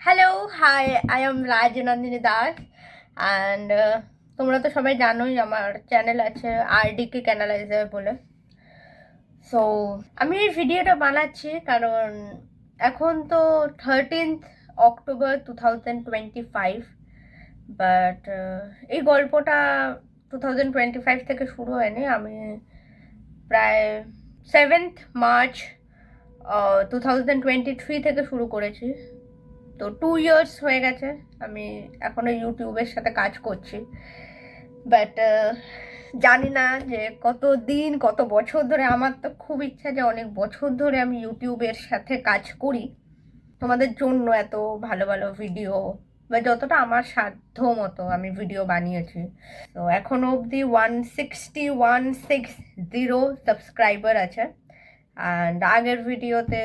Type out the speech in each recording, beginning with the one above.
Hello, hi, I am Rajnandini Das and তোমরা তো সবাই জানোই আমার চ্যানেল আছে আরডিকে ক্যানালাইজার বলে। সো আমি এই ভিডিওটা বানাচ্ছি কারণ এখন তো 13th অক্টোবর 2025, বাট এই গল্পটা 2025 থেকে শুরু হয়নি। আমি প্রায় 7th মার্চ 2023 থেকে শুরু করেছি। তো 2 ইয়ার্স হয়ে গেছে আমি এখনো ইউটিউবের সাথে কাজ করছি, বাট জানি না যে কত দিন কত বছর ধরে। আমার তো খুব ইচ্ছা যে অনেক বছর ধরে আমি ইউটিউবের সাথে কাজ করি, তোমাদের জন্য এত ভালো ভালো ভিডিও বা যতটা আমার সাধ্য মতো আমি ভিডিও বানিয়েছি। তো এখনো অবধি 16160 সাবস্ক্রাইবার আছে, অ্যান্ড আগের ভিডিওতে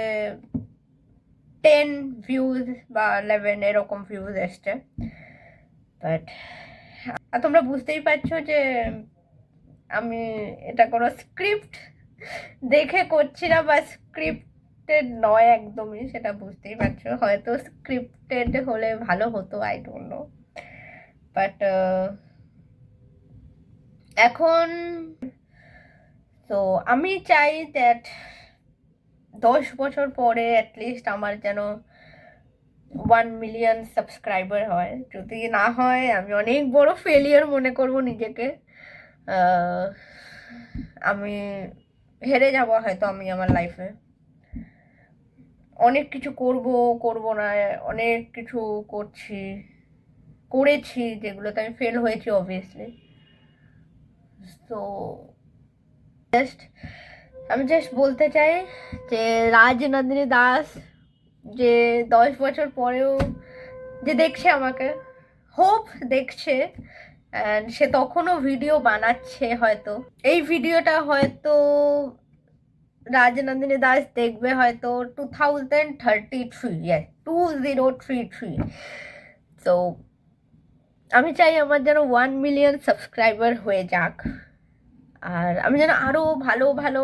10 ভিউজ বা 11 এরকম ভিউজ এসছে। বাট তোমরা বুঝতেই পারছো যে আমি এটা কোনো স্ক্রিপ্ট দেখে করছি না বা স্ক্রিপ্টেড নয় একদমই, সেটা বুঝতেই পারছো। হয়তো স্ক্রিপ্টেড হলে ভালো হতো, আই ডোন্ট নো। বাট এখন তো আমি চাই দ্যাট 10 বছর পরে অ্যাটলিস্ট আমার যেন 1 মিলিয়ন সাবস্ক্রাইবার হয়। যদি না হয় আমি অনেক বড় ফেলিয়ার মনে করব নিজেকে। আমি হেরে যাব হয়তো আমি আমার লাইফে। অনেক কিছু করব করব না, অনেক কিছু করেছি যেগুলোতে আমি ফেল হয়েছি অবভিয়াসলি। তো আমি জাস্ট বলতে চাই যে রাজনন্দিনী দাস যে 10 বছর পরেও যে দেখছে আমাকে, হোপ দেখছে, অ্যান্ড সে তখনও ভিডিও বানাচ্ছে। হয়তো এই ভিডিওটা হয়তো রাজনন্দিনী দাস দেখবে হয়তো 2033, 2033। তো আমি চাই আমার যেন 1 মিলিয়ন সাবস্ক্রাইবার হয়ে যাক, আর আমি যেন আরও ভালো ভালো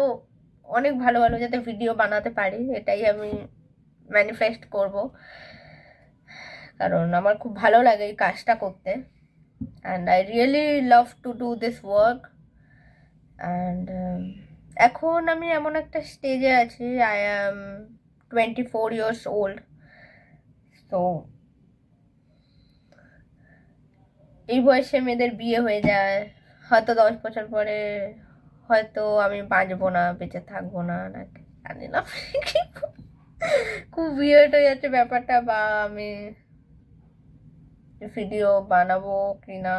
অনেক ভালো ভালো যাতে ভিডিও বানাতে পারি, এটাই আমি ম্যানিফেস্ট করব। কারণ আমার খুব ভালো লাগে এই কাজটা করতে, and I really love to do this work. And এখন আমি এমন একটা স্টেজে আছি, আই অ্যাম 24 years old. তো এই বয়সে মেয়েদের বিয়ে হয়ে যায়, হয়তো 10 বছর পরে হয়তো আমি বাঁচবো না, বেঁচে থাকবো না, নাকি জানি না। খুব উইয়ার্ড হয়ে যাচ্ছে ব্যাপারটা, বা আমি ভিডিও বানাবো কি না।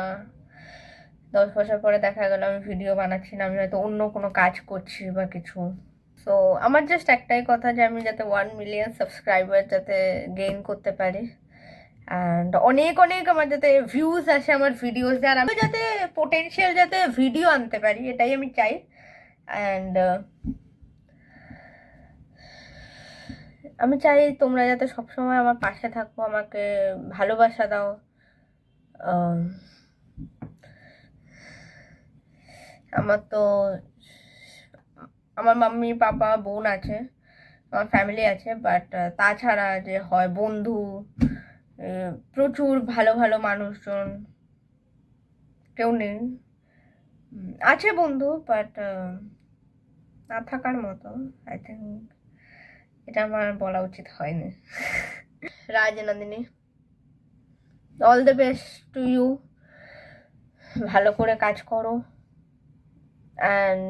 10 বছর পরে দেখা গেল আমি ভিডিও বানাচ্ছি না, আমি হয়তো অন্য কোনো কাজ করছি বা কিছু। সো আমার জাস্ট একটাই কথা যে আমি যাতে 1 মিলিয়ন সাবস্ক্রাইবার যাতে গেইন করতে পারি, অ্যান্ড অনেক অনেক আমার যাতে ভিউজ আসে আমার ভিডিওস, আর আমি যাতে পোটেনশিয়াল যাতে ভিডিও আনতে পারি, এটাই আমি চাই। অ্যান্ড আমি চাই তোমরা যাতে সবসময় আমার পাশে থাকো, আমাকে ভালোবাসা দাও। আমার তো আমার মাম্মি পাপা বোন আছে, আমার ফ্যামিলি আছে, বাট তাছাড়া যে হয় বন্ধু, প্রচুর ভালো ভালো মানুষজন কেউ নেই। আছে বন্ধু, বাট না থাকার মতো। আই থিঙ্ক এটা আমার বলা উচিত হয়নি। Rajnandini, all the best to you. ভালো করে কাজ করো, অ্যান্ড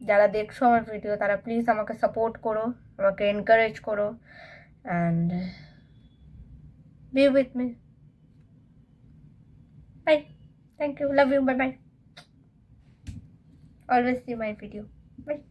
যারা দেখছো আমার ভিডিও তারা প্লিজ আমাকে সাপোর্ট করো, আমাকে এনকারেজ করো, and be with me. Bye. Thank you. Love you. Bye bye. Always see my video. Bye.